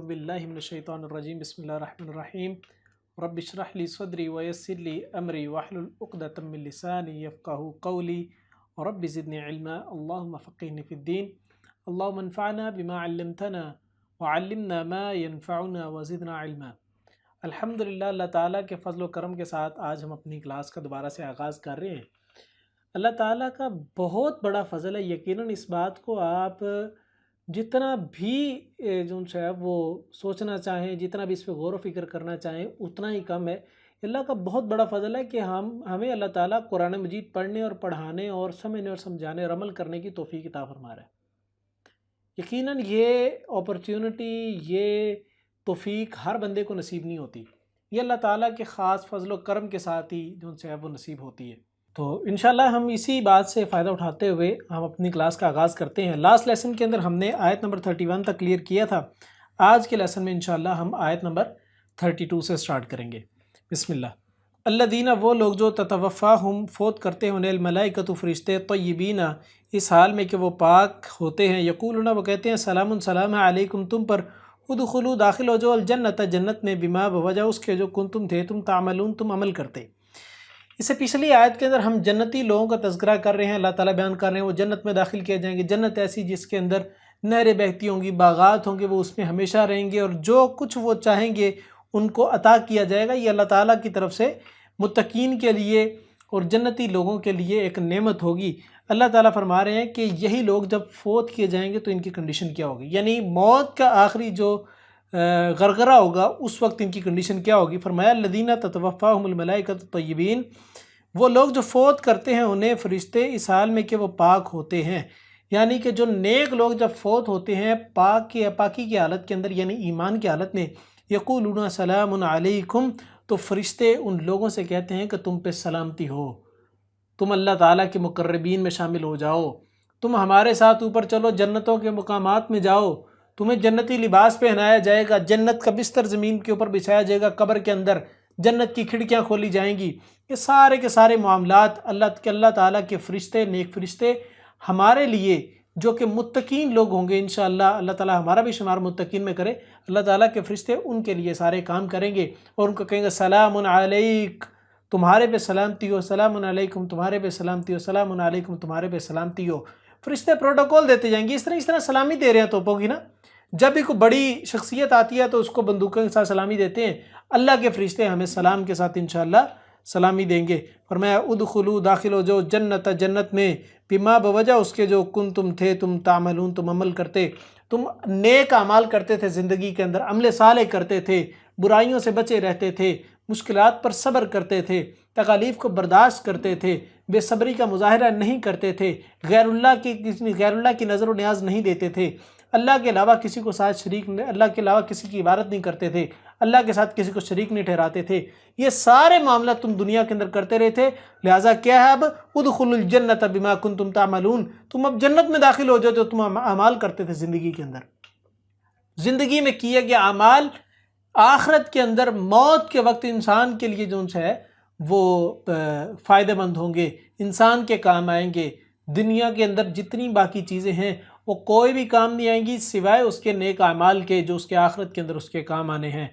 أعوذ بالله من الشيطان الرجيم بسم الله الرحمن الرحيم رب اشرح لي صدري ويسر لي أمري واحلل عقدة من لساني يفقهوا قولي رب زدني علما اللهم فقهني في الدين اللهم انفعنا بما علمتنا وعلمنا ما ينفعنا وزدنا علما۔ الحمدللہ اللہ تعالیٰ کے فضل و کرم کے ساتھ آج ہم اپنی کلاس کا دوبارہ سے آغاز کر رہے ہیں۔ اللہ تعالیٰ کا بہت بڑا فضل ہے، یقیناً اس بات کو آپ جتنا بھی جو ہے وہ سوچنا چاہیں، جتنا بھی اس پہ غور و فکر کرنا چاہیں اتنا ہی کم ہے۔ اللہ کا بہت بڑا فضل ہے کہ ہمیں اللہ تعالیٰ قرآن مجید پڑھنے اور پڑھانے اور سمجھنے اور سمجھانے اور عمل کرنے کی توفیق عطا فرما رہا ہے۔ یقیناً یہ اپرچونٹی، یہ توفیق ہر بندے کو نصیب نہیں ہوتی، یہ اللہ تعالیٰ کے خاص فضل و کرم کے ساتھ ہی جو ہے وہ نصیب ہوتی ہے۔ تو انشاءاللہ ہم اسی بات سے فائدہ اٹھاتے ہوئے ہم اپنی کلاس کا آغاز کرتے ہیں۔ لاسٹ لیسن کے اندر ہم نے آیت نمبر 31 تک کلیئر کیا تھا۔ آج کے لیسن میں انشاءاللہ ہم آیت نمبر 32 سے سٹارٹ کریں گے۔ بسم اللہ۔ الذین، وہ لوگ جو تتوفاہم فوت کرتے ہیں، انہیں الملائکۃ فرشتے، طیبین اس حال میں کہ وہ پاک ہوتے ہیں، یقولون وہ کہتے ہیں سلام سلام علیکم تم پر، ادخلوا داخل ہو جو الجنت جنت میں، بما بوجہ اس کے جو کنتم تھے تم تعملون تم عمل کرتے۔ اس سے پچھلی آیت کے اندر ہم جنتی لوگوں کا تذکرہ کر رہے ہیں، اللہ تعالیٰ بیان کر رہے ہیں وہ جنت میں داخل کیے جائیں گے۔ جنت ایسی جس کے اندر نہریں بہتی ہوں گی، باغات ہوں گے، وہ اس میں ہمیشہ رہیں گے اور جو کچھ وہ چاہیں گے ان کو عطا کیا جائے گا۔ یہ اللہ تعالیٰ کی طرف سے متقین کے لیے اور جنتی لوگوں کے لیے ایک نعمت ہوگی۔ اللہ تعالیٰ فرما رہے ہیں کہ یہی لوگ جب فوت کیے جائیں گے تو ان کی کنڈیشن کیا ہوگی، یعنی موت کا آخری جو غرغرہ ہوگا اس وقت ان کی کنڈیشن کیا ہوگی۔ فرمایا الذین تتوفاہم الملائکۃ الطیبین، وہ لوگ جو فوت کرتے ہیں انہیں فرشتے اس حال میں کہ وہ پاک ہوتے ہیں، یعنی کہ جو نیک لوگ جب فوت ہوتے ہیں پاکی کی حالت کے اندر، یعنی ایمان کی حالت میں، یقولون سلام علیکم، تو فرشتے ان لوگوں سے کہتے ہیں کہ تم پہ سلامتی ہو، تم اللہ تعالیٰ کے مقربین میں شامل ہو جاؤ، تم ہمارے ساتھ اوپر چلو، جنتوں کے مقامات میں جاؤ، تمہیں جنتی لباس پہنایا جائے گا، جنت کا بستر زمین کے اوپر بچھایا جائے گا، قبر کے اندر جنت کی کھڑکیاں کھولی جائیں گی۔ یہ سارے کے سارے معاملات اللہ تعالیٰ کے فرشتے، نیک فرشتے ہمارے لیے جو کہ متقین لوگ ہوں گے انشاءاللہ، اللہ تعالیٰ ہمارا بھی شمار متقین میں کرے، اللہ تعالیٰ کے فرشتے ان کے لیے سارے کام کریں گے اور ان کو کہیں گے سلام علیک، تمہارے پہ سلامتی ہو، سلام علیکم تمہارے پہ سلامتی ہو، سلام علیکم تمہارے پہ سلامتی ہو۔ فرشتے پروٹوکول دیتے جائیں گے، اس طرح سلامی دے رہے ہیں توپوں کی نا، جب بھی کوئی بڑی شخصیت آتی ہے تو اس کو بندوقوں کے ساتھ سلامی دیتے ہیں، اللہ کے فرشتے ہمیں سلام کے ساتھ انشاءاللہ سلامی دیں گے۔ فرمایا ادخلوا داخل ہو جو جنت جنت میں، بما بوجہ اس کے جو کنتم تھے تم تعملون تم عمل کرتے، تم نیک اعمال کرتے تھے زندگی کے اندر، عمل صالح کرتے تھے، برائیوں سے بچے رہتے تھے، مشکلات پر صبر کرتے تھے، تکالیف کو برداشت کرتے تھے، بے صبری کا مظاہرہ نہیں کرتے تھے، غیر اللہ کی نظر و نیاز نہیں دیتے تھے، اللہ کے علاوہ کسی کو ساتھ شریک، اللہ کے علاوہ کسی کی عبادت نہیں کرتے تھے، اللہ کے ساتھ کسی کو شریک نہیں ٹھہراتے تھے۔ یہ سارے معاملات تم دنیا کے اندر کرتے رہے تھے، لہٰذا کیا ہے اب ادخلوا الجنت بما کنتم تعملون، تم اب جنت میں داخل ہو جاؤ جو تم اعمال کرتے تھے زندگی کے اندر۔ زندگی میں کیے گئے اعمال آخرت کے اندر موت کے وقت انسان کے لیے جو ہے وہ فائدہ مند ہوں گے، انسان کے کام آئیں گے۔ دنیا کے اندر جتنی باقی چیزیں ہیں وہ کوئی بھی کام نہیں آئیں گی سوائے اس کے نیک اعمال کے جو اس کے آخرت کے اندر اس کے کام آنے ہیں۔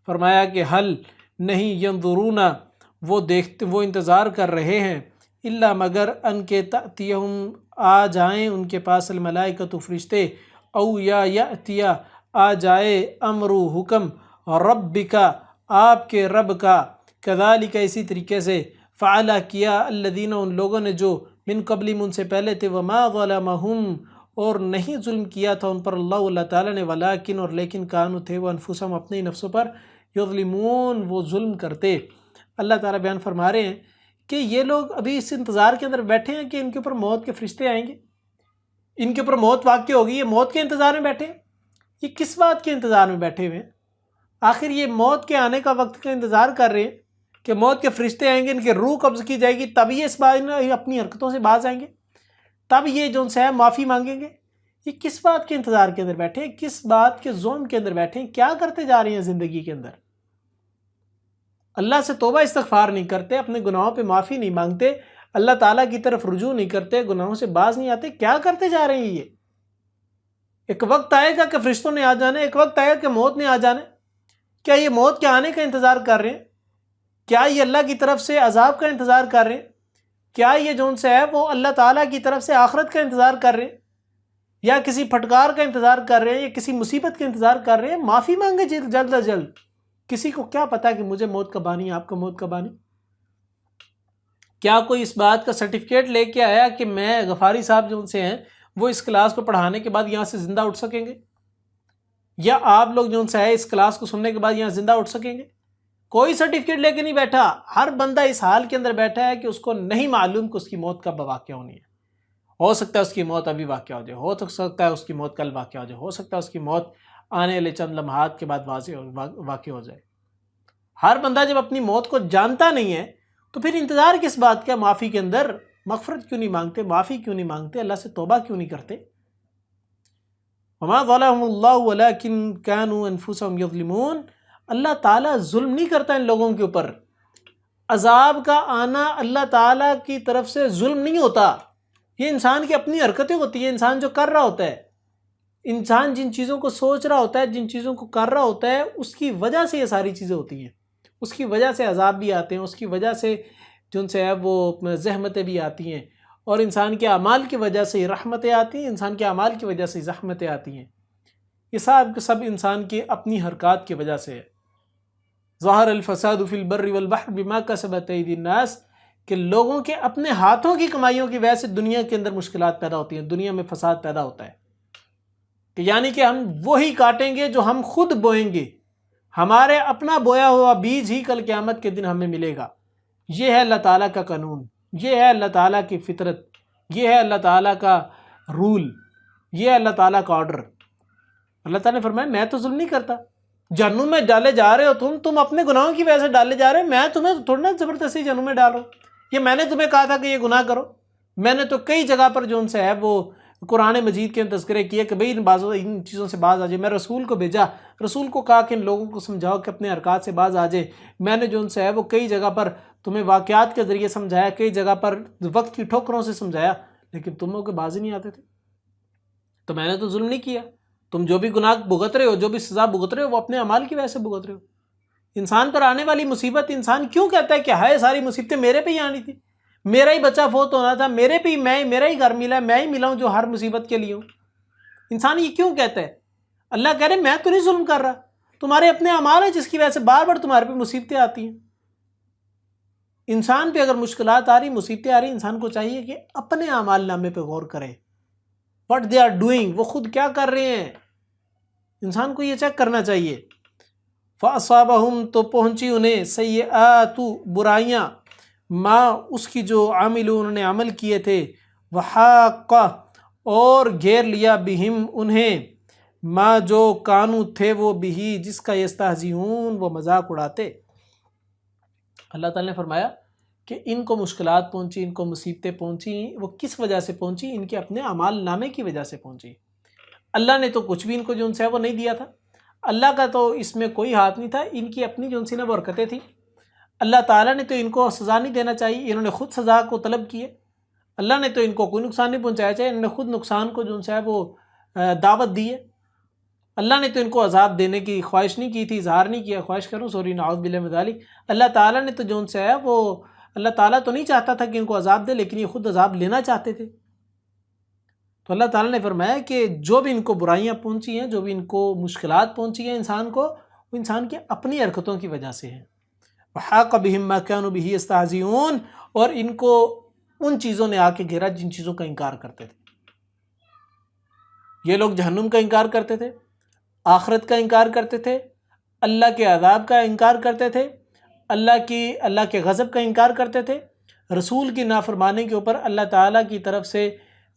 فرمایا کہ حل نہیں، ینظرون وہ انتظار کر رہے ہیں، الا مگر ان کے تأتیہم آ جائیں ان کے پاس الملائکۃ فرشتے، او یا یأتیا آ جائے امر حکم ربک آپ کے رب کا، کذالک اسی طریقے سے، فعلا کیا الذین ان لوگوں نے جو من قبلہم ان سے پہلے تھے، وما ظلمہم اور نہیں ظلم کیا تھا ان پر اللہ تعالیٰ نے، ولیکن اور لیکن کانوا تھے وہ انفسہم اپنے نفسوں پر، یظلمون وہ ظلم کرتے۔ اللہ تعالیٰ بیان فرما رہے ہیں کہ یہ لوگ ابھی اس انتظار کے اندر بیٹھے ہیں کہ ان کے اوپر موت کے فرشتے آئیں گے، ان کے اوپر موت واقع ہوگی، یہ موت کے انتظار میں بیٹھے ہیں۔ یہ کس بات کے انتظار میں بیٹھے ہوئے ہیں؟ آخر یہ موت کے آنے کا وقت کا انتظار کر رہے ہیں کہ موت کے فرشتے آئیں گے، ان کے روح قبض کی جائے گی، تب یہ اس بات اپنی حرکتوں سے باز آئیں گے، تب یہ جو سے معافی مانگیں گے۔ یہ کس بات کے انتظار کے اندر بیٹھے ہیں، کس بات کے زوم کے اندر بیٹھے ہیں، کیا کرتے جا رہے ہیں زندگی کے اندر؟ اللہ سے توبہ استغفار نہیں کرتے، اپنے گناہوں پہ معافی نہیں مانگتے، اللہ تعالیٰ کی طرف رجوع نہیں کرتے، گناہوں سے باز نہیں آتے، کیا کرتے جا رہے ہیں یہ؟ ایک وقت آئے گا کہ فرشتوں نے آ جانا ہے، ایک وقت آئے گا کہ موت نے آ جانا ہے۔ کیا یہ موت کے آنے کا انتظار کر رہے ہیں؟ کیا یہ اللہ کی طرف سے عذاب کا انتظار کر رہے ہیں؟ کیا یہ جو ان سے ہے وہ اللہ تعالیٰ کی طرف سے آخرت کا انتظار کر رہے ہیں، یا کسی پھٹکار کا انتظار کر رہے ہیں، یا کسی مصیبت کا انتظار کر رہے ہیں؟ معافی مانگے جلد از جلد۔ کسی کو کیا پتا کہ مجھے موت کب آنی ہے، آپ کو موت کب آنی؟ کیا کوئی اس بات کا سرٹیفکیٹ لے کے آیا کہ میں غفاری صاحب جو ان سے ہیں وہ اس کلاس کو پڑھانے کے بعد یہاں سے زندہ اٹھ سکیں گے؟ یا آپ لوگ جو ان سے ہے اس کلاس کو سننے کے بعد یہاں زندہ اٹھ سکیں گے؟ کوئی سرٹیفکیٹ لے کے نہیں بیٹھا۔ ہر بندہ اس حال کے اندر بیٹھا ہے کہ اس کو نہیں معلوم کہ اس کی موت کب واقع ہونی ہے۔ ہو سکتا ہے اس کی موت ابھی واقع ہو جائے، ہو سکتا ہے اس کی موت کل واقع ہو جائے، ہو سکتا ہے اس کی موت آنے والے چند لمحات کے بعد واقع ہو جائے۔ ہر بندہ جب اپنی موت کو جانتا نہیں ہے تو پھر انتظار کس بات کا؟ معافی کے اندر مغفرت کیوں نہیں مانگتے، معافی کیوں نہیں مانگتے، اللہ سے توبہ کیوں نہیں کرتے؟ وما ظلمهم اللہ ولکن كانوا انفسهم یظلمون۔ اللہ تعالیٰ ظلم نہیں کرتا ان لوگوں کے اوپر۔ عذاب کا آنا اللہ تعالیٰ کی طرف سے ظلم نہیں ہوتا، یہ انسان کی اپنی حرکتیں ہوتی ہیں، انسان جو کر رہا ہوتا ہے، انسان جن چیزوں کو سوچ رہا ہوتا ہے، جن چیزوں کو کر رہا ہوتا ہے، اس کی وجہ سے یہ ساری چیزیں ہوتی ہیں، اس کی وجہ سے عذاب بھی آتے ہیں، اس کی وجہ سے جن سے ہے وہ زحمتیں بھی آتی ہیں، اور انسان کے اعمال کی وجہ سے رحمتیں آتی ہیں، انسان کے اعمال کی وجہ سے زحمتیں آتی ہیں۔ یہ سب انسان کی اپنی حرکات کی وجہ سے ہے۔ ظہر الفساد فی البر والبحر بما کسبت ایدی الناس، کہ لوگوں کے اپنے ہاتھوں کی کمائیوں کی وجہ سے دنیا کے اندر مشکلات پیدا ہوتی ہیں، دنیا میں فساد پیدا ہوتا ہے، کہ یعنی کہ ہم وہی کاٹیں گے جو ہم خود بوئیں گے، ہمارے اپنا بویا ہوا بیج ہی کل قیامت کے دن ہمیں ملے گا۔ یہ ہے اللہ تعالیٰ کا قانون، یہ ہے اللہ تعالیٰ کی فطرت، یہ ہے اللہ تعالیٰ کا رول، یہ ہے اللہ تعالیٰ کا آرڈر۔ اللہ تعالیٰ نے فرمایا میں تو ظلم نہیں کرتا، جہنم میں ڈالے جا رہے ہو تم اپنے گناہوں کی وجہ سے ڈالے جا رہے ہیں، میں تمہیں تھوڑا نا زبردستی جہنم میں ڈال رہا ہوں، یہ میں نے تمہیں کہا تھا کہ یہ گناہ کرو۔ میں نے تو کئی جگہ پر جو ان سے ہے وہ قرآن مجید کے تذکرے کیے کہ بھئی ان چیزوں سے باز آ جائے۔ میں رسول کو بھیجا، رسول کو کہا کہ ان لوگوں کو سمجھاؤ کہ اپنے حرکات سے باز آ جائے۔ میں نے جو ان سے ہے وہ کئی جگہ پر تمہیں واقعات کے ذریعے سمجھایا، کئی جگہ پر وقت کی ٹھوکروں سے سمجھایا، لیکن تم لوگوں کے باز ہی نہیں آتے تھے۔ تو میں نے تو ظلم نہیں کیا، تم جو بھی گناہ بھگت رہے ہو، جو بھی سزا بھگت رہے ہو، وہ اپنے اعمال کی وجہ سے بھگت رہے ہو۔ انسان پر آنے والی مصیبت، انسان کیوں کہتا ہے کہ ہائے ساری مصیبتیں میرے پہ ہی آنی تھی، میرا ہی بچہ فوت ہونا تھا، میرے پہ ہی میرا ہی گھر ملا، میں ہی ملا ہوں جو ہر مصیبت کے لیے ہوں؟ انسان یہ کیوں کہتا ہے؟ اللہ کہہ رہے میں تو نہیں ظلم کر رہا، تمہارے اپنے اعمال ہیں جس کی وجہ سے بار بار تمہارے پہ مصیبتیں آتی ہیں۔ انسان پہ اگر مشکلات آ رہی، مصیبتیں آ رہی، انسان کو چاہیے کہ اپنے اعمال نامے پہ غور کرے، what they are doing، وہ خود کیا کر رہے ہیں، انسان کو یہ چیک کرنا چاہیے۔ فَأَصَابَهُمْ، تو پہنچی انہیں، سیئات، برائیاں، ما، اس کی جو عاملون، انہوں نے عمل کیے تھے، وحاق، اور گھیر لیا، بہم، انہیں، ما، جو کانو تھے وہ، بہی، جس کا یستہزئون، وہ مذاق اڑاتے۔ اللہ تعالیٰ نے فرمایا کہ ان کو مشکلات پہنچی، ان کو مصیبتیں پہنچی، وہ کس وجہ سے پہنچی؟ ان کے اپنے اعمال نامے کی وجہ سے پہنچی۔ اللہ نے تو کچھ بھی ان کو جو ان سے ہے وہ نہیں دیا تھا، اللہ کا تو اس میں کوئی ہاتھ نہیں تھا، ان کی اپنی جو ان سے وہ حرکتیں تھیں۔ اللہ تعالیٰ نے تو ان کو سزا نہیں دینا چاہیے، انہوں نے خود سزا کو طلب کی ہے۔ اللہ نے تو ان کو کوئی نقصان نہیں پہنچایا چاہیے، انہوں نے خود نقصان کو جو ان سے ہے وہ دعوت دی ہے۔ اللہ نے تو ان کو عذاب دینے کی خواہش نہیں کی تھی، اظہار نہیں کیا، خواہش کروں سوری، نعوذ باللہ من ذالک۔ اللہ تعالیٰ نے تو جو ان سے ہے وہ، اللہ تعالیٰ تو نہیں چاہتا تھا کہ ان کو عذاب دے، لیکن یہ خود عذاب لینا چاہتے تھے۔ تو اللہ تعالیٰ نے فرمایا کہ جو بھی ان کو برائیاں پہنچی ہیں، جو بھی ان کو مشکلات پہنچی ہیں انسان کو، وہ انسان کی اپنی حرکتوں کی وجہ سے ہیں۔ وَحَاقَ بِهِم مَّا كَانُوا بِهِ يَسْتَهْزِئُونَ، اور ان کو ان چیزوں نے آ کے گھیرا جن چیزوں کا انکار کرتے تھے۔ یہ لوگ جہنم کا انکار کرتے تھے، آخرت کا انکار کرتے تھے، اللہ کے عذاب کا انکار کرتے تھے، اللہ کے غضب کا انکار کرتے تھے، رسول کی نافرمانی کے اوپر اللہ تعالیٰ کی طرف سے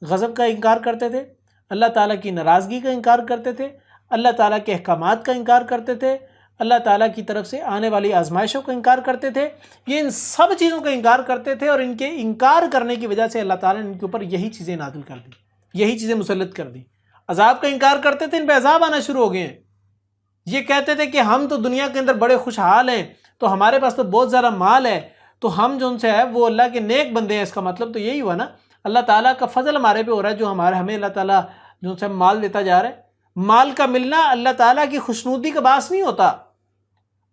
غضب کا انکار کرتے تھے، اللہ تعالیٰ کی ناراضگی کا انکار کرتے تھے، اللہ تعالیٰ کے احکامات کا انکار کرتے تھے، اللہ تعالیٰ کی طرف سے آنے والی آزمائشوں کا انکار کرتے تھے۔ یہ ان سب چیزوں کا انکار کرتے تھے، اور ان کے انکار کرنے کی وجہ سے اللہ تعالیٰ نے ان کے اوپر یہی چیزیں نازل کر دی، یہی چیزیں مسلط کر دی۔ عذاب کا انکار کرتے تھے، ان پہ عذاب آنا شروع ہو گئے ہیں۔ یہ کہتے تھے کہ ہم تو دنیا کے اندر بڑے خوشحال ہیں، تو ہمارے پاس تو بہت زیادہ مال ہے، تو ہم جو ان سے ہے وہ اللہ کے نیک بندے ہیں۔ اس کا مطلب تو یہی ہوا نا، اللہ تعالیٰ کا فضل ہمارے پہ ہو رہا ہے، جو ہمیں اللہ تعالیٰ جو ان سے مال دیتا جا رہا ہے۔ مال کا ملنا اللہ تعالیٰ کی خوشنودی کا باعث نہیں ہوتا،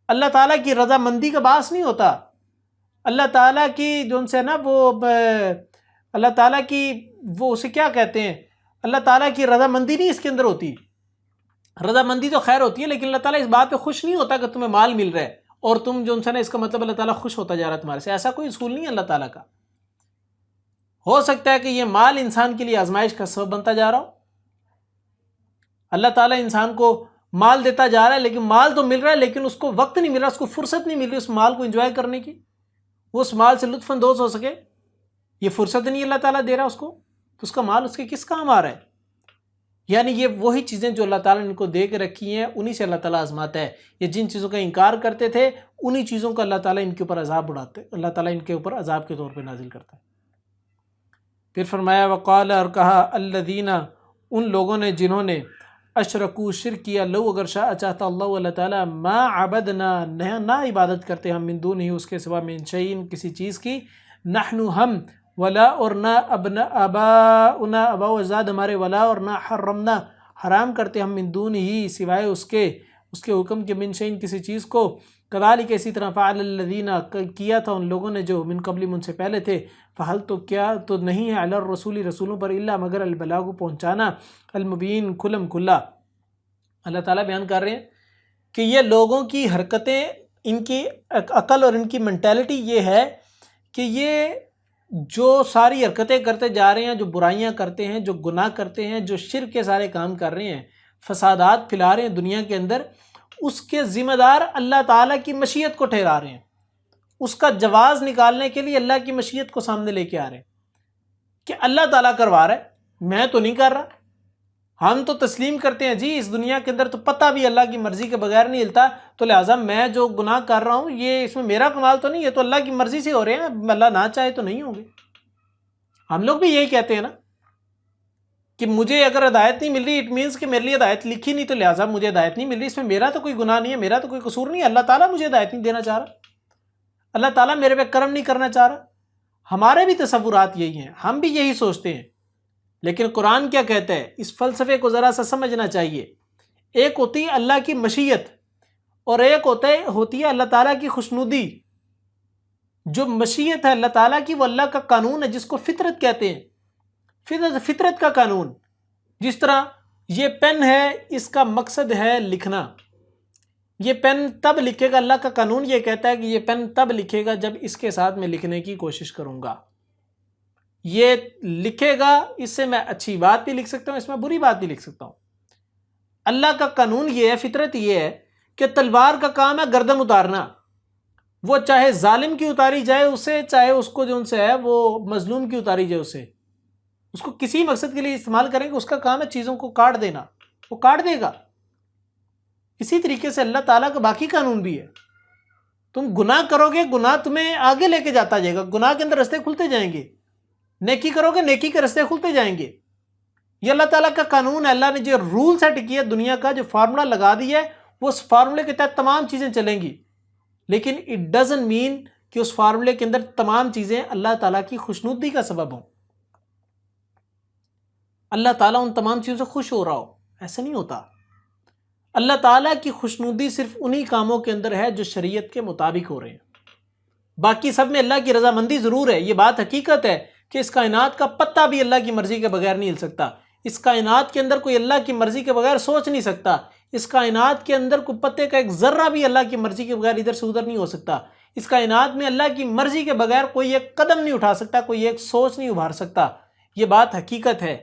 اللہ تعالیٰ کی رضامندی کا باعث نہیں ہوتا، اللہ تعالیٰ کی جو ان سے نا وہ اللہ تعالیٰ کی وہ اسے کیا کہتے ہیں، اللہ تعالیٰ کی رضامندی نہیں اس کے اندر ہوتی۔ رضامندی تو خیر ہوتی ہے، لیکن اللہ تعالیٰ اس بات پہ خوش نہیں ہوتا کہ تمہیں مال مل رہا ہے اور تم جو ان سے نا اس کا مطلب اللہ تعالیٰ خوش ہوتا جا رہا ہے تمہارے سے، ایسا کوئی اصول نہیں ہے اللہ تعالیٰ کا۔ ہو سکتا ہے کہ یہ مال انسان کے لیے آزمائش کا سبب بنتا جا رہا ہو، اللہ تعالیٰ انسان کو مال دیتا جا رہا ہے، لیکن مال تو مل رہا ہے لیکن اس کو وقت نہیں مل رہا، اس کو فرصت نہیں مل رہی اس مال کو انجوائے کرنے کی، وہ اس مال سے لطف اندوز ہو سکے، یہ فرصت نہیں اللہ تعالیٰ دے رہا اس کو، تو اس کا مال اس کے کس کام آ رہا ہے؟ یعنی یہ وہی چیزیں جو اللہ تعالیٰ نے ان کو دے کے رکھی ہیں انہی سے اللہ تعالیٰ آزماتا ہے۔ یہ جن چیزوں کا انکار کرتے تھے انہی چیزوں کا اللہ تعالیٰ ان کے اوپر عذاب اڑاتے، اللہ تعالیٰ ان کے اوپر عذاب کے طور پہ نازل کرتا ہے۔ پھر فرمایا وقال، اور کہا الذین، ان لوگوں نے جنہوں نے اشرکو، شرک کیا، لو اگر شاء چاہتا اللہ تعالیٰ، ما عبدنا، نہ عبادت کرتے ہم، من دون ہی اس کے سوا، من شیء کسی چیز کی، نحن ہم، ولا اور نہ اباؤنا ابا و اجداد ہمارے، ولا اور نہ حرمنا حرام کرتے ہم، من دون ہی سوائے اس کے حکم کے، من شیء کسی چیز کو، کذالک اسی طرح، فعل الذین کیا تھا ان لوگوں نے جو من قبل ان سے پہلے تھے، فحل تو کیا تو نہیں ہے، علی الرسول رسولوں پر، الا مگر البلاغ پہنچانا، المبین کھلم کھلا۔ اللہ تعالیٰ بیان کر رہے ہیں کہ یہ لوگوں کی حرکتیں، ان کی عقل اور ان کی مینٹیلٹی یہ ہے کہ یہ جو ساری حرکتیں کرتے جا رہے ہیں، جو برائیاں کرتے ہیں، جو گناہ کرتے ہیں، جو شرک کے سارے کام کر رہے ہیں، فسادات پھیلا رہے ہیں دنیا کے اندر، اس کے ذمہ دار اللہ تعالیٰ کی مشیت کو ٹھہرا رہے ہیں، اس کا جواز نکالنے کے لیے اللہ کی مشیت کو سامنے لے کے آ رہے ہیں کہ اللہ تعالیٰ کروا رہا ہے، میں تو نہیں کر رہا۔ ہم تو تسلیم کرتے ہیں جی اس دنیا کے اندر تو پتہ بھی اللہ کی مرضی کے بغیر نہیں ہلتا، تو لہٰذا میں جو گناہ کر رہا ہوں یہ اس میں میرا کمال تو نہیں ہے، تو اللہ کی مرضی سے ہو رہے ہیں، اللہ نہ چاہے تو نہیں ہوں گے۔ ہم لوگ بھی یہی کہتے ہیں نا کہ مجھے اگر ہدایت نہیں مل رہی، اٹ مینس کہ میرے لیے ہدایت لکھی نہیں، تو لہٰذا مجھے ہدایت نہیں مل رہی، اس میں میرا تو کوئی گناہ نہیں ہے، میرا تو کوئی قصور نہیں ہے، اللہ تعالیٰ مجھے ہدایت نہیں دینا چاہ رہا، اللہ تعالیٰ میرے پہ کرم نہیں کرنا چاہ رہا۔ ہمارے بھی تصورات یہی ہیں، ہم بھی یہی سوچتے ہیں، لیکن قرآن کیا کہتا ہے، اس فلسفے کو ذرا سا سمجھنا چاہیے۔ ایک ہوتی ہے اللہ کی مشیت اور ایک ہوتی ہے اللہ تعالیٰ کی خوشنودی۔ جو مشیت ہے اللہ تعالیٰ کی وہ اللہ کا قانون ہے جس کو فطرت کہتے ہیں، فطرت کا قانون۔ جس طرح یہ پین ہے، اس کا مقصد ہے لکھنا، یہ پین تب لکھے گا، اللہ کا قانون یہ کہتا ہے کہ یہ پین تب لکھے گا جب اس کے ساتھ میں لکھنے کی کوشش کروں گا، یہ لکھے گا، اس سے میں اچھی بات بھی لکھ سکتا ہوں، اس میں بری بات بھی لکھ سکتا ہوں۔ اللہ کا قانون یہ ہے، فطرت یہ ہے کہ تلوار کا کام ہے گردن اتارنا، وہ چاہے ظالم کی اتاری جائے اسے، چاہے اس کو جو ان سے ہے وہ مظلوم کی اتاری جائے اسے، اس کو کسی مقصد کے لیے استعمال کریں گے، اس کا کام ہے چیزوں کو کاٹ دینا، وہ کاٹ دے گا۔ اسی طریقے سے اللہ تعالیٰ کا باقی قانون بھی ہے، تم گناہ کرو گے، گناہ تمہیں آگے لے کے جاتا جائے گا، گناہ کے اندر رستے کھلتے جائیں گے، نیکی کرو گے نیکی کے رستے کھلتے جائیں گے۔ یہ اللہ تعالیٰ کا قانون ہے، اللہ نے جو رول سیٹ کیا دنیا کا، جو فارمولا لگا دیا ہے، وہ اس فارمولے کے تحت تمام چیزیں چلیں گی، لیکن اٹ ڈزنٹ مین کہ اس فارمولے کے اندر تمام چیزیں اللہ تعالیٰ کی خوشنودی کا سبب ہوں، اللہ تعالیٰ ان تمام چیزوں سے خوش ہو رہا ہو، ایسا نہیں ہوتا۔ اللہ تعالیٰ کی خوشنودی صرف انہی کاموں کے اندر ہے جو شریعت کے مطابق ہو رہے ہیں، باقی سب میں اللہ کی رضامندی ضرور ہے۔ یہ بات حقیقت ہے کہ اس کائنات کا پتہ بھی اللہ کی مرضی کے بغیر نہیں ہل سکتا، اس کائنات کے اندر کوئی اللہ کی مرضی کے بغیر سوچ نہیں سکتا، اس کائنات کے اندر کوئی پتے کا ایک ذرہ بھی اللہ کی مرضی کے بغیر ادھر سے ادھر نہیں ہو سکتا، اس کائنات میں اللہ کی مرضی کے بغیر کوئی ایک قدم نہیں اٹھا سکتا، کوئی ایک سوچ نہیں ابھار سکتا۔ یہ بات حقیقت ہے،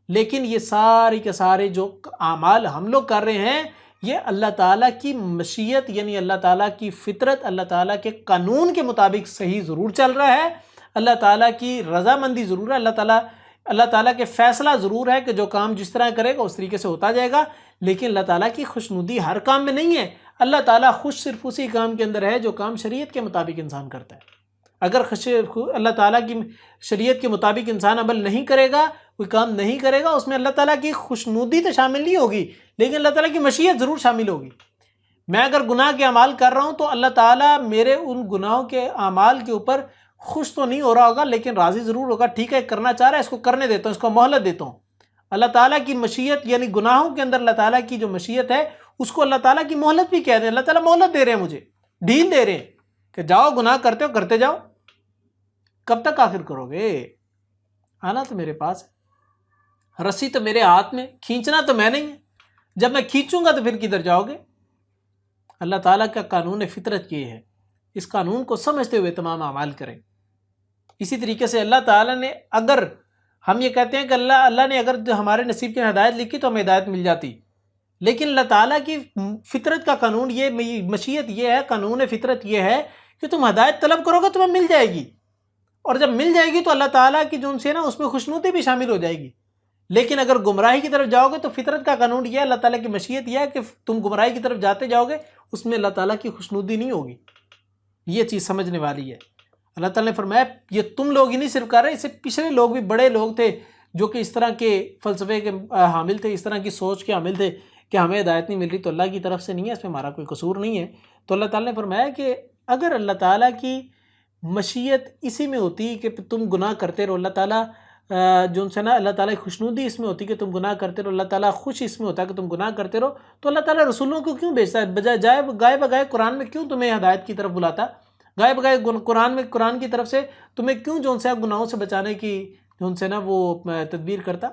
لیکن یہ سارے کے سارے جو اعمال ہم لوگ کر رہے ہیں یہ اللہ تعالیٰ کی مشیت یعنی اللہ تعالیٰ کی فطرت، اللہ تعالیٰ کے قانون کے مطابق صحیح ضرور چل رہا ہے، اللہ تعالیٰ کی رضامندی ضرور ہے، اللہ تعالیٰ کے فیصلہ ضرور ہے کہ جو کام جس طرح کرے گا اس طریقے سے ہوتا جائے گا، لیکن اللہ تعالیٰ کی خوشنودی ہر کام میں نہیں ہے۔ اللہ تعالیٰ خوش صرف اسی کام کے اندر ہے جو کام شریعت کے مطابق انسان کرتا ہے۔ اگر اللہ تعالیٰ کی شریعت کے مطابق انسان عمل نہیں کرے گا، کوئی کام نہیں کرے گا، اس میں اللہ تعالیٰ کی خوشنودی تو شامل نہیں ہوگی، لیکن اللہ تعالیٰ کی مشیت ضرور شامل ہوگی۔ میں اگر گناہ کے اعمال کر رہا ہوں تو اللہ تعالیٰ میرے ان گناہوں کے اعمال کے اوپر خوش تو نہیں ہو رہا ہوگا، لیکن راضی ضرور ہوگا، ٹھیک ہے کرنا چاہ رہا ہے، اس کو کرنے دیتا ہوں، اس کو مہلت دیتا ہوں۔ اللہ تعالیٰ کی مشیت یعنی گناہوں کے اندر اللہ تعالیٰ کی جو مشیت ہے اس کو اللہ تعالیٰ کی مہلت بھی کہتے ہیں. اللہ تعالیٰ مہلت دے رہے ہیں، مجھے ڈھیل دے رہے ہیں کہ جاؤ گناہ کرتے ہو کرتے جاؤ. کب تک آخر کرو گے؟ آنا تو میرے پاس ہے، رسی تو میرے ہاتھ میں، کھینچنا تو میں نہیں ہے. جب میں کھینچوں گا تو پھر کدھر جاؤ گے؟ اللہ تعالیٰ کا قانون فطرت یہ ہے، اس قانون کو سمجھتے ہوئے تمام اعمال کریں. اسی طریقے سے اللہ تعالیٰ نے اگر ہم یہ کہتے ہیں کہ اللہ نے اگر ہمارے نصیب کی ہدایت لکھی تو ہمیں ہدایت مل جاتی، لیکن اللہ تعالیٰ کی فطرت کا قانون یہ، مشیت یہ ہے، قانون فطرت یہ ہے کہ تم ہدایت طلب کرو گے تمہیں مل جائے گی، اور جب مل جائے گی تو اللہ تعالیٰ کی جو ان سے نا اس میں خوشنودی بھی شامل ہو جائے گی. لیکن اگر گمراہی کی طرف جاؤ گے تو فطرت کا قانون یہ ہے، اللہ تعالیٰ کی مشیت یہ ہے کہ تم گمراہی کی طرف جاتے جاؤ گے، اس میں اللہ تعالیٰ کی خوشنودی نہیں ہوگی. یہ چیز سمجھنے والی ہے. اللہ تعالیٰ نے فرمایا یہ تم لوگ ہی نہیں صرف کر رہے، اس سے پچھلے لوگ بھی بڑے لوگ تھے جو کہ اس طرح کے فلسفے کے حامل تھے، اس طرح کی سوچ کے حامل تھے کہ ہمیں ہدایت نہیں مل رہی تو اللہ کی طرف سے نہیں ہے، اس میں ہمارا کوئی قصور نہیں ہے. تو اللہ تعالیٰ نے فرمایا کہ اگر اللہ تعالیٰ کی مشیت اسی میں ہوتی کہ تم گناہ کرتے رہو، اللہ تعالیٰ جو ان سے نا اللہ تعالیٰ کی خوشنودی اس میں ہوتی کہ تم گناہ کرتے رہو، اللہ تعالیٰ خوش اس میں ہوتا کہ تم گناہ کرتے رہو، تو اللہ تعالیٰ رسولوں کو کیوں بھیجتا ہے؟ بجائے گائے بگائے قرآن میں کیوں تمہیں ہدایت کی طرف بلاتا؟ گائے بگائے قرآن کی طرف سے تمہیں کیوں جو ان سے گناہوں سے بچانے کی جو ان سے نا وہ تدبیر کرتا؟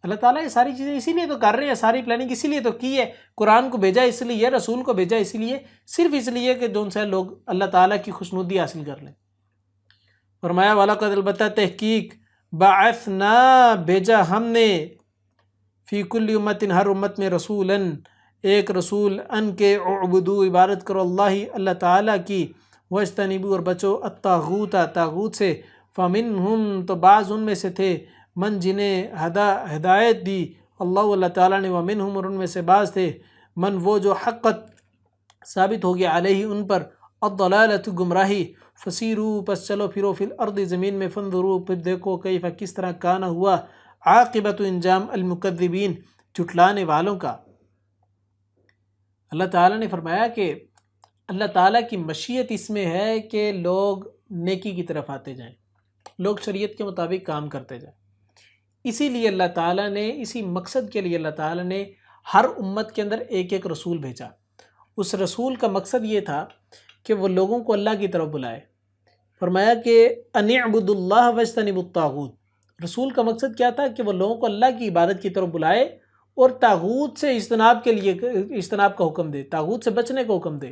اللہ تعالیٰ یہ ساری چیزیں اسی لیے تو کر رہے ہیں، ساری پلاننگ اسی لیے تو کی ہے. قرآن کو بھیجا اس لیے، رسول کو بھیجا اس لیے، صرف اس لیے کہ جو ان سے لوگ اللہ تعالیٰ کی خوشنودی حاصل کر لیں. فرمایا وَلَقَدْ البتہ تحقیق بعثنا بھیجا ہم نے فی کل امت ہر امت میں رسولاً ایک رسول ان کے اعبدو عبادت کرو اللہ تعالیٰ کی، واجتنبوا اور بچو الطاغوت طاغوت سے. فمنہم تو بعض ان میں سے تھے من جنہیں ہدایت دی اللہ تعالیٰ نے، ومنہم اور ان میں سے بعض تھے من وہ جو حقت ثابت ہو گیا علیہ ان پر الضلالۃ گمراہی. فسیرو پس چلو پھرو فی الارض زمین میں، فانظروا پھر دیکھو کیف کس طرح کانا ہوا عاقبت انجام المکذبین جھٹلانے والوں کا. اللہ تعالیٰ نے فرمایا کہ اللہ تعالیٰ کی مشیت اس میں ہے کہ لوگ نیکی کی طرف آتے جائیں، لوگ شریعت کے مطابق کام کرتے جائیں. اسی لیے اللہ تعالیٰ نے، اسی مقصد کے لیے اللہ تعالیٰ نے ہر امت کے اندر ایک ایک رسول بھیجا. اس رسول کا مقصد یہ تھا کہ وہ لوگوں کو اللہ کی طرف بلائے. فرمایا کہ ان اعبدوا اللہ واجتنبوا الطاغوت. رسول کا مقصد کیا تھا کہ وہ لوگوں کو اللہ کی عبادت کی طرف بلائے اور طاغوت سے اجتناب کے لیے اجتناب کا حکم دے، طاغوت سے بچنے کا حکم دے.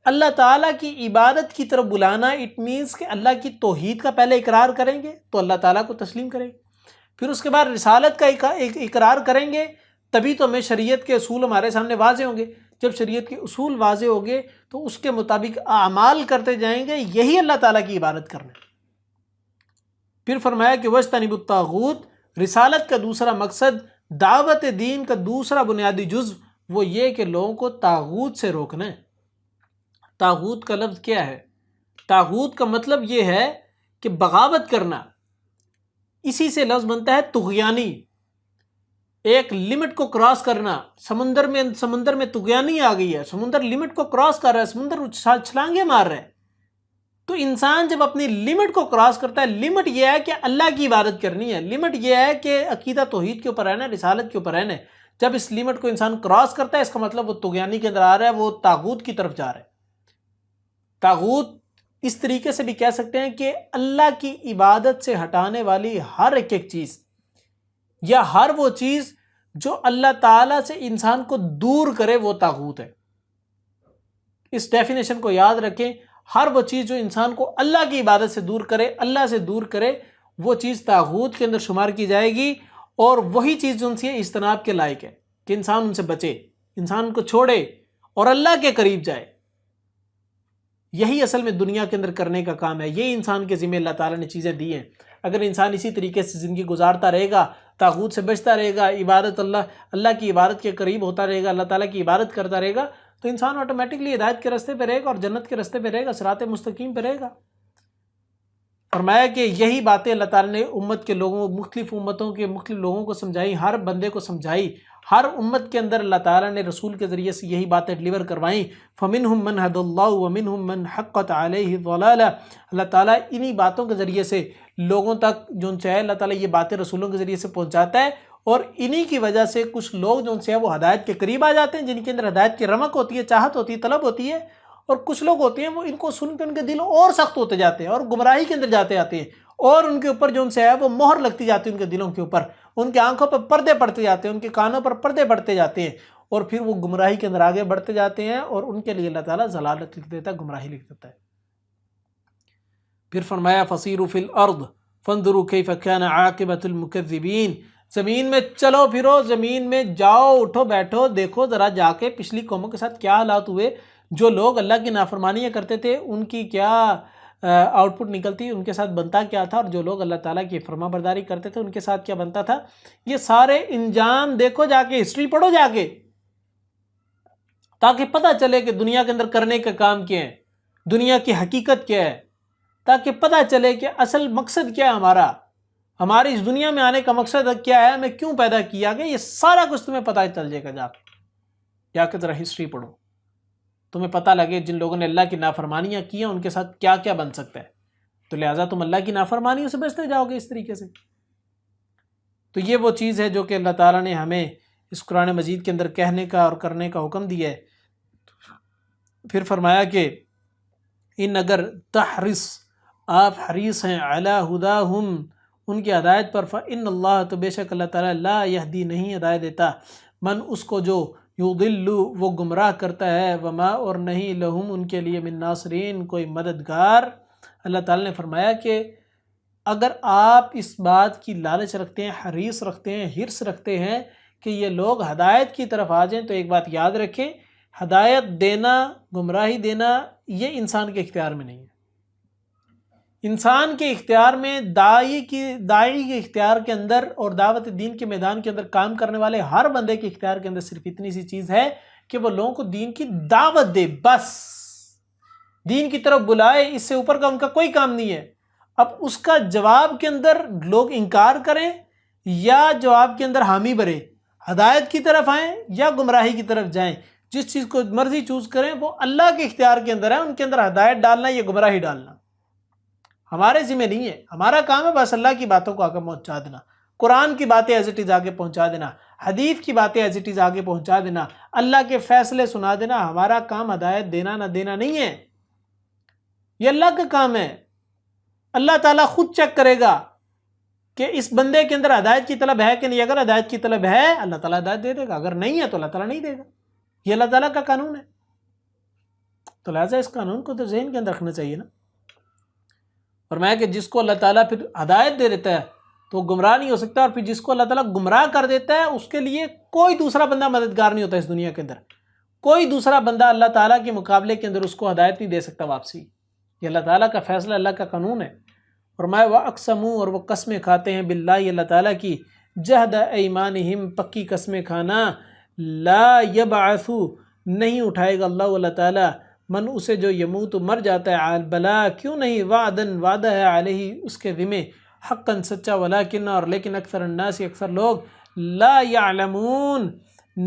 اللہ تعالیٰ کی عبادت کی طرف بلانا اٹ مینس کہ اللہ کی توحید کا پہلے اقرار کریں گے تو اللہ تعالیٰ کو تسلیم کریں گے، پھر اس کے بعد رسالت کا اقرار کریں گے، تبھی تو ہمیں شریعت کے اصول ہمارے سامنے واضح ہوں گے. جب شریعت کے اصول واضح ہوں گے تو اس کے مطابق اعمال کرتے جائیں گے، یہی اللہ تعالیٰ کی عبادت کرنا ہے. پھر فرمایا کہ واجتنبوا الطاغوت. رسالت کا دوسرا مقصد، دعوت دین کا دوسرا بنیادی جزو وہ یہ کہ لوگوں کو طاغوت سے روکنا ہے. طاغوت کا لفظ کیا ہے؟ طاغوت کا مطلب یہ ہے کہ بغاوت کرنا. اسی سے لفظ بنتا ہے طغیانی، ایک لمٹ کو کراس کرنا. سمندر میں طغیانی آ گئی ہے، سمندر لمٹ کو کراس کر رہا ہے، سمندر چھلانگے مار رہا ہے. تو انسان جب اپنی لمٹ کو کراس کرتا ہے، لمٹ یہ ہے کہ اللہ کی عبادت کرنی ہے، لمٹ یہ ہے کہ عقیدہ توحید کے اوپر رہنا ہے، رسالت کے اوپر رہنا ہے. جب اس لمٹ کو انسان کراس کرتا ہے اس کا مطلب وہ طغیانی کے اندر آ رہا ہے، وہ طاغوت کی طرف جا رہا ہے. طاغوت اس طریقے سے بھی کہہ سکتے ہیں کہ اللہ کی عبادت سے ہٹانے والی ہر ایک چیز یا ہر وہ چیز جو اللہ تعالیٰ سے انسان کو دور کرے وہ طاغوت ہے. اس ڈیفینیشن کو یاد رکھیں، ہر وہ چیز جو انسان کو اللہ کی عبادت سے دور کرے، اللہ سے دور کرے، وہ چیز طاغوت کے اندر شمار کی جائے گی. اور وہی چیز جو ان سے اجتناب کے لائق ہے کہ انسان ان سے بچے، انسان کو چھوڑے اور اللہ کے قریب جائے. یہی اصل میں دنیا کے اندر کرنے کا کام ہے. یہ انسان کے ذمہ اللہ تعالیٰ نے چیزیں دی ہیں. اگر انسان اسی طریقے سے زندگی گزارتا رہے گا، طاغوت سے بچتا رہے گا، عبادت اللہ کی عبادت کے قریب ہوتا رہے گا، اللہ تعالیٰ کی عبادت کرتا رہے گا، تو انسان آٹومیٹکلی ہدایت کے راستے پہ رہے گا اور جنت کے راستے پہ رہے گا، صراط مستقیم پہ رہے گا. فرمایا کہ یہی باتیں اللہ تعالیٰ نے امت کے لوگوں، مختلف امتوں کے مختلف لوگوں کو سمجھائی، ہر بندے کو سمجھائی، ہر امت کے اندر اللہ تعالیٰ نے رسول کے ذریعے سے یہی باتیں ڈلیور کروائیں۔ فَمِنْهُمْ مَنْ هَدَى اللَّهُ وَمِنْهُمْ مَنْ حَقَّتْ عَلَيْهِ الضَّلَالَةُ، اللہ تعالیٰ انہی باتوں کے ذریعے سے لوگوں تک جو ہے اللہ تعالیٰ یہ باتیں رسولوں کے ذریعے سے پہنچاتا ہے، اور انہی کی وجہ سے کچھ لوگ جو ہے وہ ہدایت کے قریب آ جاتے ہیں، جن کے اندر ہدایت کی رمق ہوتی ہے، چاہت ہوتی ہے، طلب ہوتی ہے، اور کچھ لوگ ہوتے ہیں وہ ان کو سن کے ان کے دل اور سخت ہوتے جاتے ہیں اور گمراہی کے اندر جاتے آتے ہیں، اور ان کے اوپر جو ان سے ہے وہ مہر لگتی جاتی ہے، ان کے دلوں کے اوپر، ان کے آنکھوں پر پردے پڑتے جاتے ہیں، ان کے کانوں پر پردے پڑتے جاتے ہیں، اور پھر وہ گمراہی کے اندر آگے بڑھتے جاتے ہیں، اور ان کے لیے اللہ تعالیٰ ضلالت لکھ دیتا ہے، گمراہی لکھ دیتا ہے۔ پھر فرمایا فَسِیرُوا فِی الْأَرْضِ فَانظُرُوا کَیْفَ کَانَ عَاقِبَةُ الْمُکَذِّبِینَ، زمین میں چلو پھرو، زمین میں جاؤ اٹھو بیٹھو، دیکھو ذرا جا کے پچھلی قوموں کے ساتھ کیا حالات ہوئے، جو لوگ اللہ کی نافرمانیاں کرتے تھے ان کی کیا آؤٹ پٹ نکلتی، ان کے ساتھ بنتا کیا تھا، اور جو لوگ اللہ تعالیٰ کی فرما برداری کرتے تھے ان کے ساتھ کیا بنتا تھا۔ یہ سارے انجام دیکھو جا کے، ہسٹری پڑھو جا کے، تاکہ پتہ چلے کہ دنیا کے اندر کرنے کا کام کیا ہے، دنیا کی حقیقت کیا ہے، تاکہ پتہ چلے کہ اصل مقصد کیا ہے، ہماری اس دنیا میں آنے کا مقصد کیا ہے، ہمیں کیوں پیدا کیا گیا، یہ سارا کچھ تمہیں پتہ چل جائے گا۔ جا کے ذرا ہسٹری پڑھو، تمہیں پتہ لگے جن لوگوں نے اللہ کی نافرمانیاں کی ہیں ان کے ساتھ کیا کیا بن سکتا ہے، تو لہٰذا تم اللہ کی نافرمانیوں سے بچتے جاؤ گے اس طریقے سے۔ تو یہ وہ چیز ہے جو کہ اللہ تعالیٰ نے ہمیں اس قرآن مجید کے اندر کہنے کا اور کرنے کا حکم دیا ہے۔ پھر فرمایا کہ ان اگر تحرس، آپ حریص ہیں، علی ہداہم، ان کی ہدایت پر، فإن اللہ، تو بے شک اللہ تعالیٰ، لا یہدی، نہیں ہدایت دیتا، من، اس کو جو یضل، وہ گمراہ کرتا ہے، وما، اور نہیں، لہم، ان کے لیے، من ناصرین، کوئی مددگار۔ اللہ تعالیٰ نے فرمایا کہ اگر آپ اس بات کی لالچ رکھتے ہیں، حریص رکھتے ہیں، حرص رکھتے ہیں کہ یہ لوگ ہدایت کی طرف آ جائیں، تو ایک بات یاد رکھیں، ہدایت دینا، گمراہی دینا، یہ انسان کے اختیار میں نہیں ہے۔ انسان کے اختیار میں، داعی کے اختیار کے اندر، اور دعوت دین کے میدان کے اندر کام کرنے والے ہر بندے کے اختیار کے اندر صرف اتنی سی چیز ہے کہ وہ لوگوں کو دین کی دعوت دے، بس دین کی طرف بلائے، اس سے اوپر کا ان کا کوئی کام نہیں ہے۔ اب اس کا جواب کے اندر لوگ انکار کریں یا جواب کے اندر حامی بھریں، ہدایت کی طرف آئیں یا گمراہی کی طرف جائیں، جس چیز کو مرضی چوز کریں، وہ اللہ کے اختیار کے اندر ہے، ان کے اندر ہدایت ڈالنا یا گمراہی ڈالنا ہمارے ذمہ نہیں ہے۔ ہمارا کام ہے بس اللہ کی باتوں کو آگے پہنچا دینا، قرآن کی باتیں ایز اٹ از آگے پہنچا دینا، حدیث کی باتیں ایز اٹ از آگے پہنچا دینا، اللہ کے فیصلے سنا دینا۔ ہمارا کام ہدایت دینا نہ دینا نہیں ہے، یہ اللہ کا کام ہے۔ اللہ تعالیٰ خود چیک کرے گا کہ اس بندے کے اندر ہدایت کی طلب ہے کہ نہیں۔ اگر ہدایت کی طلب ہے اللہ تعالیٰ ہدایت دے دے گا، اگر نہیں ہے تو اللہ تعالیٰ نہیں دے گا، یہ اللہ تعالیٰ کا قانون ہے۔ تو لہٰذا اس قانون کو تو ذہن کے اندر رکھنا چاہیے نا۔ فرمایا کہ جس کو اللہ تعالیٰ پھر ہدایت دے دیتا ہے تو وہ گمراہ نہیں ہو سکتا، اور پھر جس کو اللہ تعالیٰ گمراہ کر دیتا ہے اس کے لیے کوئی دوسرا بندہ مددگار نہیں ہوتا اس دنیا کے اندر، کوئی دوسرا بندہ اللہ تعالیٰ کے مقابلے کے اندر اس کو ہدایت نہیں دے سکتا واپسی۔ یہ اللہ تعالیٰ کا فیصلہ، اللہ کا قانون ہے۔ فرمایا وَأَقْسَمُوا، اور وہ قسمیں کھاتے ہیں، باللہ، اللہ تعالیٰ کی، جہد ایمانہم، پکی قسمیں کھانا، لا یبعث، نہیں اٹھائے گا اللہ تعالیٰ، من، اسے جو یموت، مر جاتا ہے، بلا، کیوں نہیں، وعدن، وعدہ ہے، علیہ، اس کے ذمہ، حقاً، سچا، ولیکن، اور لیکن، اکثر الناس، اکثر لوگ، لا یعلمون،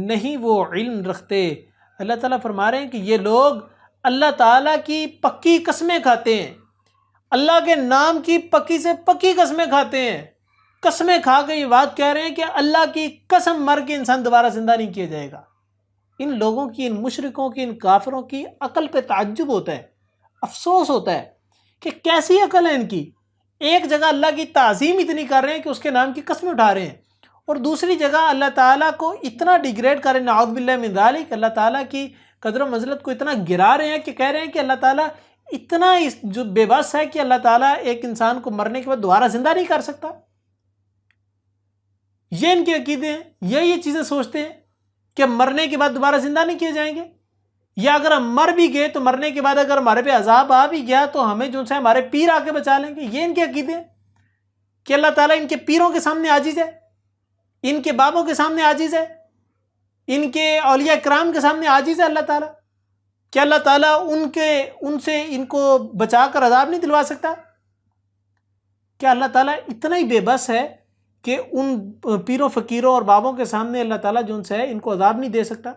نہیں وہ علم رکھتے۔ اللہ تعالیٰ فرما رہے ہیں کہ یہ لوگ اللہ تعالیٰ کی پکی قسمیں کھاتے ہیں، اللہ کے نام کی پکی سے پکی قسمیں کھاتے ہیں، قسمیں کھا کے یہ بات کہہ رہے ہیں کہ اللہ کی قسم، مر کے انسان دوبارہ زندہ نہیں کیا جائے گا۔ ان لوگوں کی، ان مشرکوں کی، ان کافروں کی عقل پہ تعجب ہوتا ہے، افسوس ہوتا ہے کہ کیسی عقل ہے ان کی۔ ایک جگہ اللہ کی تعظیم اتنی کر رہے ہیں کہ اس کے نام کی قسمیں اٹھا رہے ہیں، اور دوسری جگہ اللہ تعالیٰ کو اتنا ڈیگریڈ کر رہے ہیں، نعوذ باللہ من ذالک، اللہ تعالیٰ کی قدر و منزلت کو اتنا گرا رہے ہیں کہ کہہ رہے ہیں کہ اللہ تعالیٰ اتنا جو بے بس ہے کہ اللہ تعالیٰ ایک انسان کو مرنے کے بعد دوبارہ زندہ نہیں کر سکتا۔ یہ ان کے عقیدے ہیں، یہ چیزیں سوچتے ہیں کہ مرنے کے بعد دوبارہ زندہ نہیں کیے جائیں گے، یا اگر ہم مر بھی گئے تو مرنے کے بعد اگر ہمارے پہ عذاب آ بھی گیا تو ہمیں جو ہے ہمارے پیر آ کے بچا لیں گے۔ یہ ان کے عقیدے ہیں کہ اللہ تعالیٰ ان کے پیروں کے سامنے عاجز ہے، ان کے بابوں کے سامنے عاجز ہے، ان کے اولیاء کرام کے سامنے عاجز ہے اللہ تعالیٰ، کہ اللہ تعالیٰ ان سے ان کو بچا کر عذاب نہیں دلوا سکتا۔ کیا اللہ تعالیٰ اتنا ہی بے بس ہے کہ ان پیروں فقیروں اور بابوں کے سامنے اللہ تعالیٰ جو ان سے ہے ان کو عذاب نہیں دے سکتا؟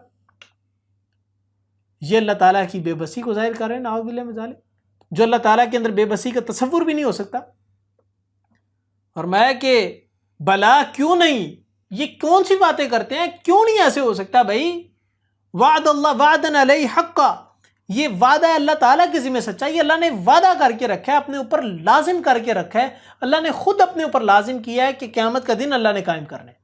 یہ اللہ تعالیٰ کی بے بسی کو ظاہر کر رہے ہیں، نعوذ باللہ من ذالک، جو اللہ تعالیٰ کے اندر بے بسی کا تصور بھی نہیں ہو سکتا۔ فرمایا کہ بلا کیوں نہیں، یہ کون سی باتیں کرتے ہیں، کیوں نہیں ایسے ہو سکتا بھائی؟ وعد اللہ وعدن علیہ حقا، یہ وعدہ ہے اللہ تعالیٰ کے ذمہ سچا، یہ اللہ نے وعدہ کر کے رکھا ہے، اپنے اوپر لازم کر کے رکھا ہے، اللہ نے خود اپنے اوپر لازم کیا ہے کہ قیامت کا دن اللہ نے قائم کرنا ہے۔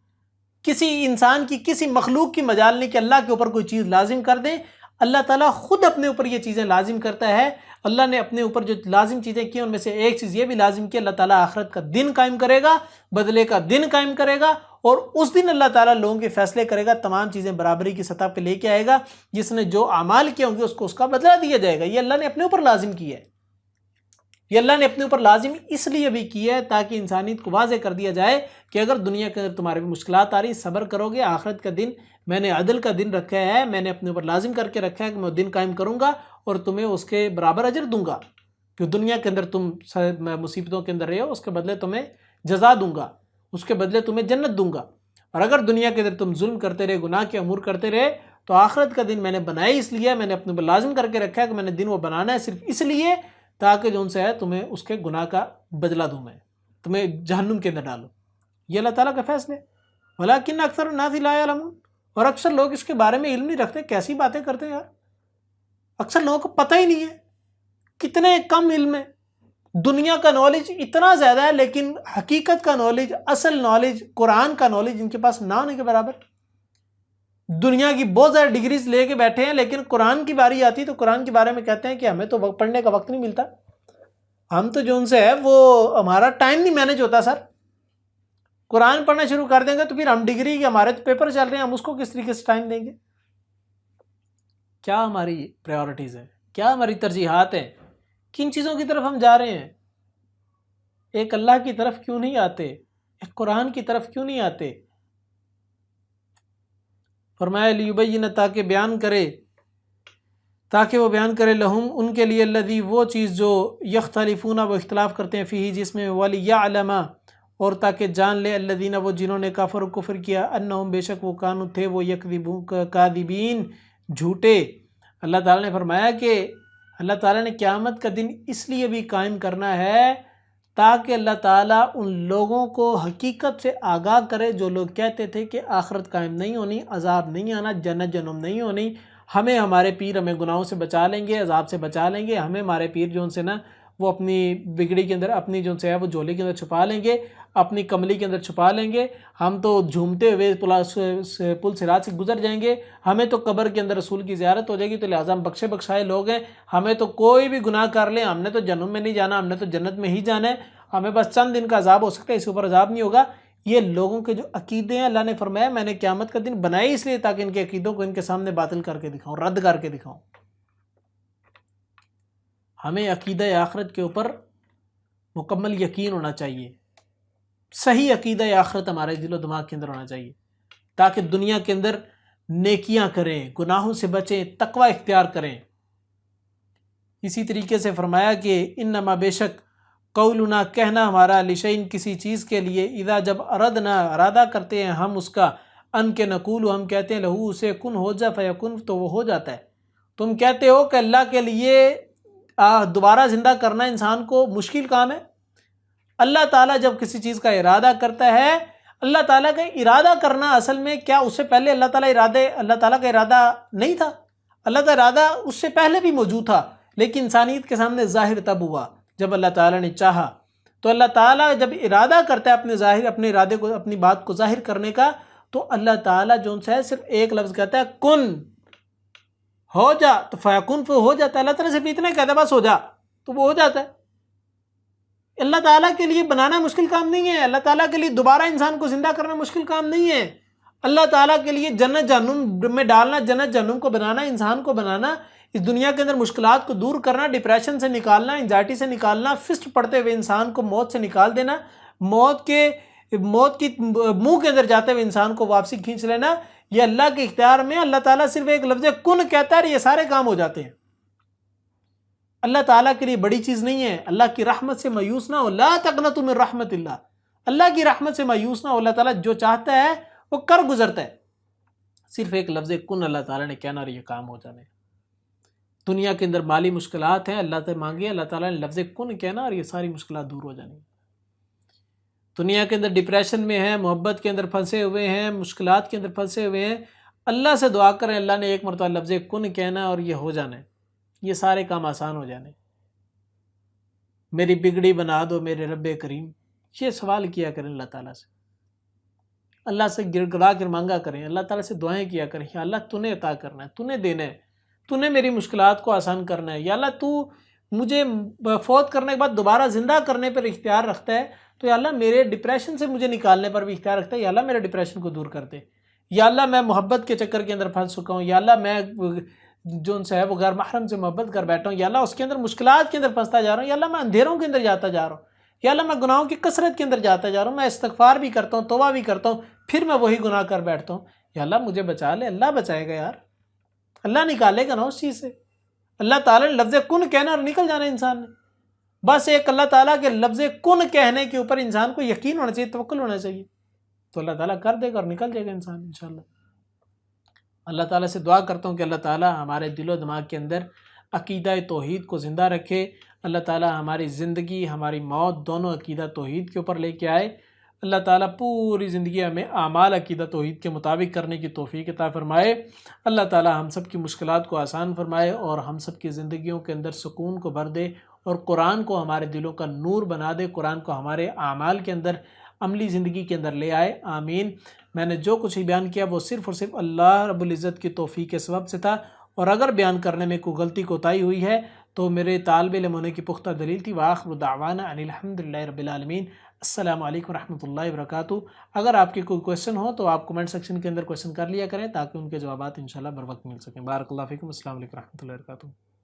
کسی انسان کی، کسی مخلوق کی مجال نہیں کہ اللہ کے اوپر کوئی چیز لازم کر دیں، اللہ تعالیٰ خود اپنے اوپر یہ چیزیں لازم کرتا ہے۔ اللہ نے اپنے اوپر جو لازم چیزیں کی ان میں سے ایک چیز یہ بھی لازم کی، اللہ تعالیٰ آخرت کا دن قائم کرے گا، بدلے کا دن قائم کرے گا، اور اس دن اللہ تعالیٰ لوگوں کے فیصلے کرے گا، تمام چیزیں برابری کی سطح پہ لے کے آئے گا، جس نے جو اعمال کیے ہوں گے اس کو اس کا بدلہ دیا جائے گا۔ یہ اللہ نے اپنے اوپر لازم کیا ہے، یہ اللہ نے اپنے اوپر لازم اس لیے بھی کیا ہے تاکہ انسانیت کو واضح کر دیا جائے کہ اگر دنیا کے اندر تمہارے بھی مشکلات آ رہی، صبر کرو گے، آخرت کا دن میں نے عدل کا دن رکھا ہے، میں نے اپنے اوپر لازم کر کے رکھا ہے کہ میں دن قائم کروں گا اور تمہیں اس کے برابر اجر دوں گا، کہ دنیا کے اندر تم مصیبتوں کے اندر رہے ہو، اس کے بدلے تمہیں جزا دوں گا، اس کے بدلے تمہیں جنت دوں گا۔ اور اگر دنیا کے اندر تم ظلم کرتے رہے، گناہ کے امور کرتے رہے، تو آخرت کا دن میں نے بنایا اس لیے، میں نے اپنے اوپر لازم کر کے رکھا ہے کہ میں نے دن وہ بنانا ہے صرف اس لیے تاکہ جو ان سے ہے تمہیں اس کے گناہ کا بدلہ دوں، میں تمہیں جہنم کے اندر ڈالوں۔ یہ اللہ تعالیٰ کا فیصلہ ہے۔ ولیکن اکثر الناس لا یعلمون، اور اکثر لوگ اس کے بارے میں علم نہیں رکھتے۔ کیسی باتیں کرتے ہیں یار، اکثر لوگوں کو پتہ ہی نہیں ہے، کتنے کم علم ہے۔ دنیا کا نالج اتنا زیادہ ہے لیکن حقیقت کا نالج، اصل نالج، قرآن کا نالج ان کے پاس نہ ہونے کے برابر۔ دنیا کی بہت زیادہ ڈگریز لے کے بیٹھے ہیں لیکن قرآن کی باری آتی تو قرآن کے بارے میں کہتے ہیں کہ ہمیں تو پڑھنے کا وقت نہیں ملتا، ہم تو جو ان سے ہے وہ ہمارا ٹائم نہیں مینج ہوتا سر۔ قرآن پڑھنا شروع کر دیں گے تو پھر ہم ڈگری کے ہمارے تو پیپر چل رہے ہیں، ہم اس کو کس طریقے سے ٹائم دیں گے؟ کیا ہماری پریورٹیز ہے، کیا ہماری ترجیحات ہیں، کن چیزوں کی طرف ہم جا رہے ہیں؟ ایک اللہ کی طرف کیوں نہیں آتے؟ ایک قرآن کی طرف کیوں نہیں آتے؟ فرمایا لیبین، تاکہ بیان کرے، تاکہ وہ بیان کرے لہم ان کے لیے، الذی وہ چیز جو یختلفون وہ اختلاف کرتے ہیں، فیہ جس میں، ولیعلم اور تاکہ جان لے، الذین وہ جنہوں نے کفر کیا، انہم بے شک وہ کانوا تھے، وہ کاذبین جھوٹے۔ اللہ تعالیٰ نے فرمایا کہ اللہ تعالیٰ نے قیامت کا دن اس لیے بھی قائم کرنا ہے تاکہ اللہ تعالیٰ ان لوگوں کو حقیقت سے آگاہ کرے جو لوگ کہتے تھے کہ آخرت قائم نہیں ہونی، عذاب نہیں آنا، جنت جہنم نہیں ہونی، ہمیں ہمارے پیر ہمیں گناہوں سے بچا لیں گے، عذاب سے بچا لیں گے، ہمیں ہمارے پیر جو ان سے نا وہ اپنی بگڑی کے اندر، اپنی جو ان سے ہے وہ جھولے کے اندر چھپا لیں گے، اپنی کملی کے اندر چھپا لیں گے، ہم تو جھومتے ہوئے پل صراط سے گزر جائیں گے، ہمیں تو قبر کے اندر رسول کی زیارت ہو جائے گی، تو لہٰذا ہم بخشے بخشائے لوگ ہیں، ہمیں تو کوئی بھی گناہ کر لیں، ہم نے تو جہنم میں نہیں جانا، ہم نے تو جنت میں ہی جانا ہے، ہمیں بس چند دن کا عذاب ہو سکتا ہے، اس اوپر عذاب نہیں ہوگا۔ یہ لوگوں کے جو عقیدے ہیں، اللہ نے فرمایا میں نے قیامت کا دن بنایا اس لیے تاکہ ان کے عقیدوں کو ان کے سامنے باطل کر کے دکھاؤں، رد کر کے دکھاؤں۔ ہمیں عقیدہ آخرت کے اوپر مکمل یقین ہونا چاہیے، صحیح عقیدہ آخرت ہمارے دل و دماغ کے اندر ہونا چاہیے تاکہ دنیا کے اندر نیکیاں کریں، گناہوں سے بچیں، تقوی اختیار کریں۔ اسی طریقے سے فرمایا کہ انما بے شک قولنا کہنا ہمارا، لشین کسی چیز کے لیے، اذا جب اردنا ارادہ کرتے ہیں ہم اس کا، ان کے نقول ہم کہتے ہیں لہو اسے کن ہو جا فیکن تو وہ ہو جاتا ہے۔ تم کہتے ہو کہ اللہ کے لیے دوبارہ زندہ کرنا انسان کو مشکل کام ہے، اللہ تعالیٰ جب کسی چیز کا ارادہ کرتا ہے، اللہ تعالیٰ کا ارادہ کرنا اصل میں کیا اس سے پہلے اللہ تعالیٰ کا ارادہ نہیں تھا؟ اللہ کا ارادہ اس سے پہلے بھی موجود تھا لیکن انسانیت کے سامنے ظاہر تب ہوا جب اللہ تعالیٰ نے چاہا۔ تو اللہ تعالیٰ جب ارادہ کرتا ہے اپنے ارادے کو، اپنی بات کو ظاہر کرنے کا، تو اللہ تعالیٰ جو ان سے ہے صرف ایک لفظ کہتا ہے کن، ہو جا، تو فیکن ہو جاتا ہے۔ اللہ تعالیٰ صرف اتنا کہتا ہے بس ہو جا، تو وہ ہو جاتا ہے۔ اللہ تعالیٰ کے لیے بنانا مشکل کام نہیں ہے، اللہ تعالیٰ کے لیے دوبارہ انسان کو زندہ کرنا مشکل کام نہیں ہے، اللہ تعالیٰ کے لیے جنت جہنم میں ڈالنا، جنت جہنم کو بنانا، انسان کو بنانا، اس دنیا کے اندر مشکلات کو دور کرنا، ڈپریشن سے نکالنا، انزائٹی سے نکالنا، فسٹ پڑتے ہوئے انسان کو موت سے نکال دینا، موت کی منہ کے اندر جاتے ہوئے انسان کو واپسی کھینچ لینا، یہ اللہ کے اختیار میں۔ اللہ تعالیٰ صرف ایک لفظ کن کہتا ہے، یہ سارے کام ہو جاتے ہیں۔ اللہ تعالیٰ کے لیے بڑی چیز نہیں ہے. اللہ کی رحمت سے مایوس نہ ہو. لا تقنطوا من رحمت اللہ. اللہ کی رحمت سے مایوس نہ ہو. اللہ تعالیٰ جو چاہتا ہے وہ کر گزرتا ہے. صرف ایک لفظ کن اللہ تعالیٰ نے کہنا اور یہ کام ہو جانے. دنیا کے اندر مالی مشکلات ہیں, اللہ سے مانگیے, اللہ تعالیٰ نے لفظ کن کہنا اور یہ ساری مشکلات دور ہو جانی. دنیا کے اندر ڈپریشن میں ہیں, محبت کے اندر پھنسے ہوئے ہیں, مشکلات کے اندر پھنسے ہوئے ہیں, اللہ سے دعا کریں, اللہ نے ایک مرتبہ لفظ کن کہنا اور یہ ہو جانا ہے. یہ سارے کام آسان ہو جانے. میری بگڑی بنا دو میرے رب کریم, یہ سوال کیا کریں اللہ تعالیٰ سے. اللہ سے گر گڑا کر مانگا کریں, اللہ تعالیٰ سے دعائیں کیا کریں. یا اللہ تو نے عطا کرنا ہے, تو نے دینا ہے, تو نے میری مشکلات کو آسان کرنا ہے. یا اللہ تو مجھے فوت کرنے کے بعد دوبارہ زندہ کرنے پر اختیار رکھتا ہے, تو یا اللہ میرے ڈپریشن سے مجھے نکالنے پر بھی اختیار رکھتا ہے. یا اللہ میرے ڈپریشن کو دور کر دے. یا اللہ میں محبت کے چکر کے اندر پھنس چکا ہوں. یا اللہ میں جو ان سے ہے وہ غیر محرم سے محبت کر بیٹھا ہوں. یا اللہ اس کے اندر مشکلات کے اندر پھنستا جا رہا ہوں. یا اللہ میں اندھیروں کے اندر جاتا جا رہا ہوں. یا اللہ میں گناہوں کی کثرت کے اندر جاتا جا رہا ہوں. میں استغفار بھی کرتا ہوں, توبہ بھی کرتا ہوں, پھر میں وہی گناہ کر بیٹھتا ہوں. یا اللہ مجھے بچا لے. اللہ بچائے گا یار, اللہ نکالے گا نا اس چیز سے. اللہ تعالیٰ نے لفظ کن کہنا اور نکل جانا انسان نے. بس ایک اللہ تعالیٰ کے لفظ کن کہنے کے اوپر انسان کو یقین ہونا چاہیے, توکل ہونا چاہیے, تو اللہ تعالیٰ کر دے گا اور نکل جائے گا انسان انشاءاللہ. اللہ تعالیٰ سے دعا کرتا ہوں کہ اللہ تعالیٰ ہمارے دل و دماغ کے اندر عقیدہ توحید کو زندہ رکھے. اللہ تعالیٰ ہماری زندگی ہماری موت دونوں عقیدہ توحید کے اوپر لے کے آئے. اللہ تعالیٰ پوری زندگی ہمیں اعمال عقیدہ توحید کے مطابق کرنے کی توفیق عطا فرمائے. اللہ تعالیٰ ہم سب کی مشکلات کو آسان فرمائے اور ہم سب کی زندگیوں کے اندر سکون کو بھر دے اور قرآن کو ہمارے دلوں کا نور بنا دے. قرآن کو ہمارے اعمال کے اندر عملی زندگی کے اندر لے آئے. آمین. میں نے جو کچھ بیان کیا وہ صرف اور صرف اللہ رب العزت کی توفیق کے سبب سے تھا, اور اگر بیان کرنے میں کوئی غلطی کوتاہی ہوئی ہے تو میرے طالب علم ہونے کی پختہ دلیل تھی. وآخر دعوانا ان الحمدللہ رب العالمین. السلام علیکم ورحمۃ اللہ وبرکاتہ. اگر آپ کے کوئی کویشچن ہو تو آپ کومنٹ سیکشن کے اندر کویشچن کر لیا کریں تاکہ ان کے جوابات انشاءاللہ بر وقت مل سکیں. بارک اللہ فیکم. السلام علیکم ورحمۃ اللہ وبرکاتہ.